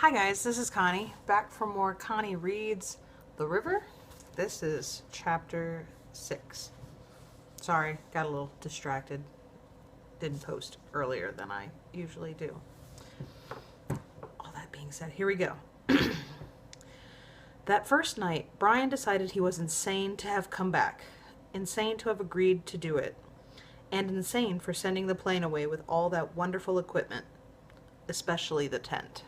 Hi guys, this is Connie, back for more Connie Reads The River. This is chapter 6. Sorry, got a little distracted. Didn't post earlier than I usually do. All that being said, here we go. That first night, Brian decided he was insane to have come back, insane to have agreed to do it, and insane for sending the plane away with all that wonderful equipment, especially the tent.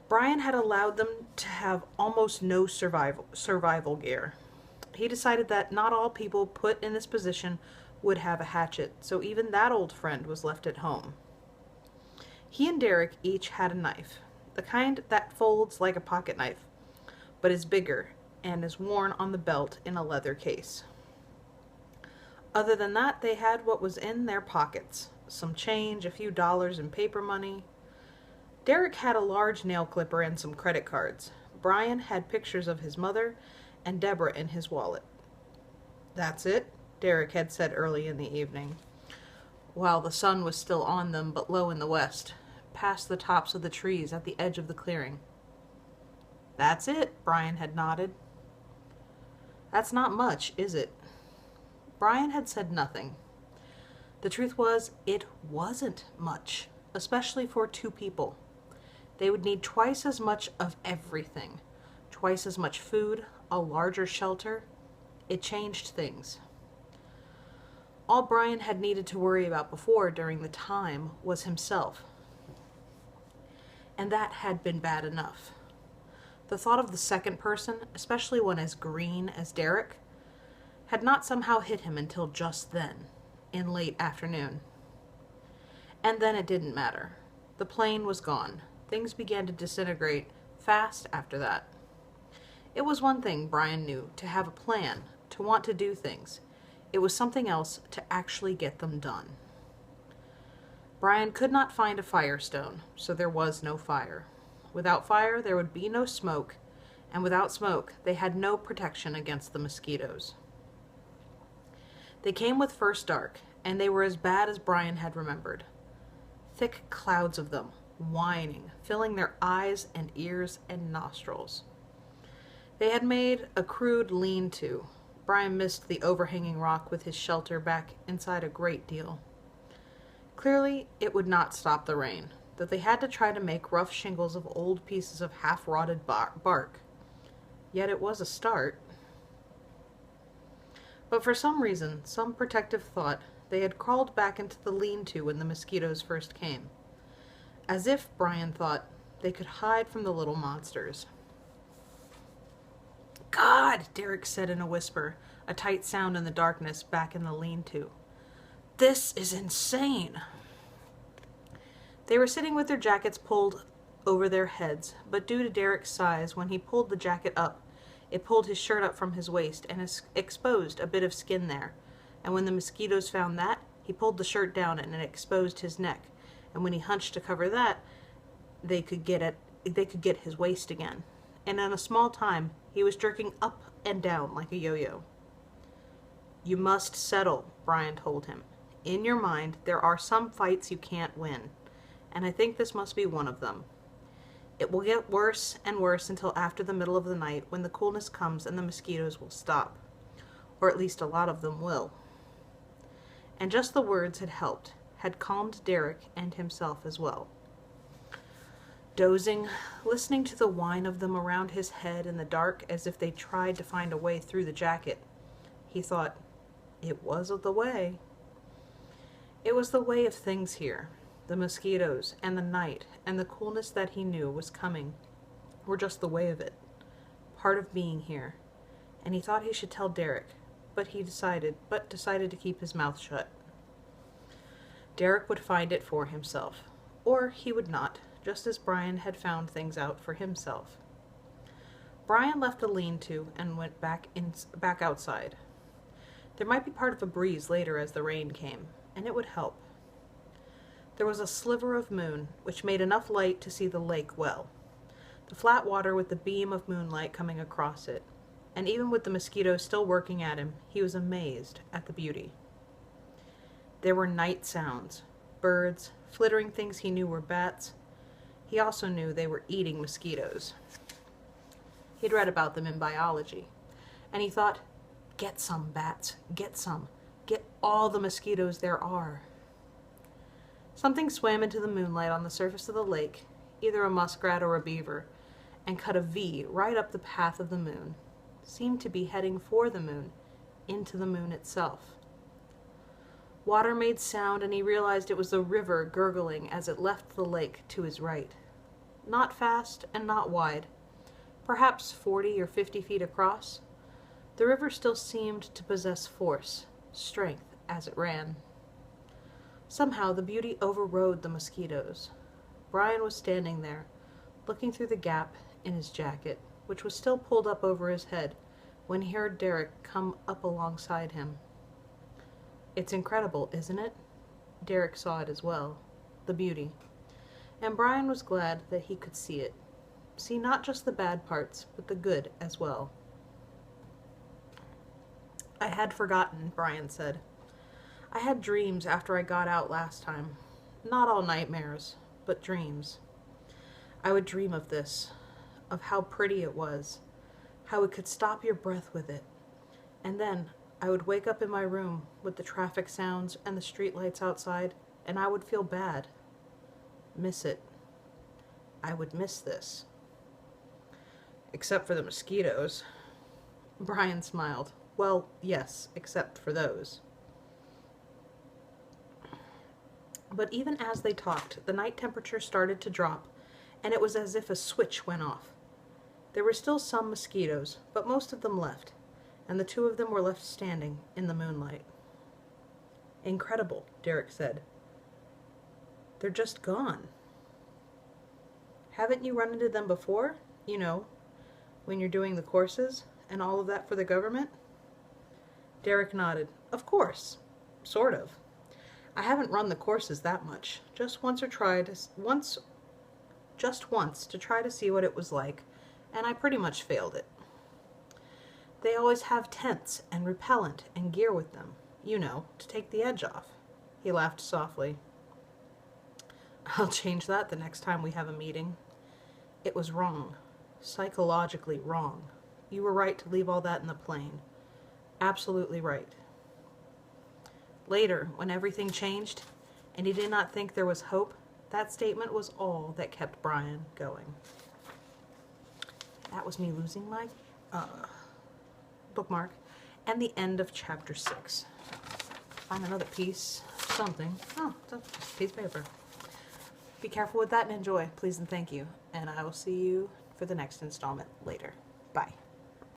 Brian had allowed them to have almost no survival gear. He decided that not all people put in this position would have a hatchet, so even that old friend was left at home. He and Derek each had a knife, the kind that folds like a pocket knife, but is bigger and is worn on the belt in a leather case. Other than that, they had what was in their pockets, some change, a few dollars in paper money. Derek had a large nail clipper and some credit cards. Brian had pictures of his mother and Deborah in his wallet. That's it, Derek had said early in the evening, while the sun was still on them but low in the west, past the tops of the trees at the edge of the clearing. That's it, Brian had nodded. That's not much, is it? Brian had said nothing. The truth was, it wasn't much, especially for two people. They would need twice as much of everything, twice as much food, a larger shelter. It changed things. All Brian had needed to worry about before during the time was himself. And that had been bad enough. The thought of the second person, especially one as green as Derek, had not somehow hit him until just then, in late afternoon. And then it didn't matter. The plane was gone. Things began to disintegrate fast after that. It was one thing, Brian knew, to have a plan, to want to do things. It was something else to actually get them done. Brian could not find a firestone, so there was no fire. Without fire, there would be no smoke, and without smoke, they had no protection against the mosquitoes. They came with first dark, and they were as bad as Brian had remembered. Thick clouds of them, whining, filling their eyes and ears and nostrils. They had made a crude lean-to. Brian missed the overhanging rock with his shelter back inside a great deal. Clearly, it would not stop the rain, that they had to try to make rough shingles of old pieces of half-rotted bark. Yet it was a start. But for some reason, some protective thought, they had crawled back into the lean-to when the mosquitoes first came. As if, Brian thought, they could hide from the little monsters. God, Derek said in a whisper, a tight sound in the darkness back in the lean-to. This is insane. They were sitting with their jackets pulled over their heads, but due to Derek's size, when he pulled the jacket up, it pulled his shirt up from his waist and exposed a bit of skin there. And when the mosquitoes found that, he pulled the shirt down and it exposed his neck. And when he hunched to cover that, they could get his waist again. And in a small time, he was jerking up and down like a yo-yo. You must settle, Brian told him. In your mind, there are some fights you can't win, and I think this must be one of them. It will get worse and worse until after the middle of the night, when the coolness comes and the mosquitoes will stop. Or at least a lot of them will. And just the words had helped, had calmed Derek and himself as well. Dozing, listening to the whine of them around his head in the dark as if they tried to find a way through the jacket, he thought, it was the way. It was the way of things here. The mosquitoes and the night and the coolness that he knew was coming were just the way of it, part of being here. And he thought he should tell Derek, but decided to keep his mouth shut. Derek would find it for himself, or he would not, just as Brian had found things out for himself. Brian left the lean-to and went back outside. There might be part of a breeze later as the rain came, and it would help. There was a sliver of moon, which made enough light to see the lake well, the flat water with the beam of moonlight coming across it, and even with the mosquitoes still working at him, he was amazed at the beauty. There were night sounds, birds, flittering things he knew were bats, He also knew they were eating mosquitoes. He'd read about them in biology, and he thought, get some, bats, get some. Get all the mosquitoes there are. Something swam into the moonlight on the surface of the lake, either a muskrat or a beaver, and cut a V right up the path of the moon. Seemed to be heading for the moon, into the moon itself. Water made sound, and he realized it was the river gurgling as it left the lake to his right. Not fast and not wide, perhaps 40 or 50 feet across. The river still seemed to possess force, strength, as it ran. Somehow the beauty overrode the mosquitoes. Brian was standing there, looking through the gap in his jacket, which was still pulled up over his head, when he heard Derek come up alongside him. It's incredible, isn't it? Derek saw it as well, the beauty. And Brian was glad that he could see it. See not just the bad parts, but the good as well. I had forgotten, Brian said. I had dreams after I got out last time. Not all nightmares, but dreams. I would dream of this, of how pretty it was, how it could stop your breath with it. And then I would wake up in my room with the traffic sounds and the street lights outside, and I would feel bad. Miss it. I would miss this. Except for the mosquitoes. Brian smiled. Well, yes, except for those. But even as they talked, the night temperature started to drop, and it was as if a switch went off. There were still some mosquitoes, but most of them left, and the two of them were left standing in the moonlight. Incredible, Derek said. They're just gone. Haven't you run into them before? You know, when you're doing the courses and all of that for the government? Derek nodded. Of course. Sort of. I haven't run the courses that much. Just once to try to see what it was like, and I pretty much failed it. They always have tents and repellent and gear with them, you know, to take the edge off. He laughed softly. I'll change that the next time we have a meeting. It was wrong. Psychologically wrong. You were right to leave all that in the plane. Absolutely right. Later, when everything changed, and he did not think there was hope, that statement was all that kept Brian going. That was me losing my bookmark, and the end of chapter 6. Find another piece, something. Oh, it's a piece of paper. Be careful with that and enjoy, please and thank you. And I will see you for the next installment later. Bye.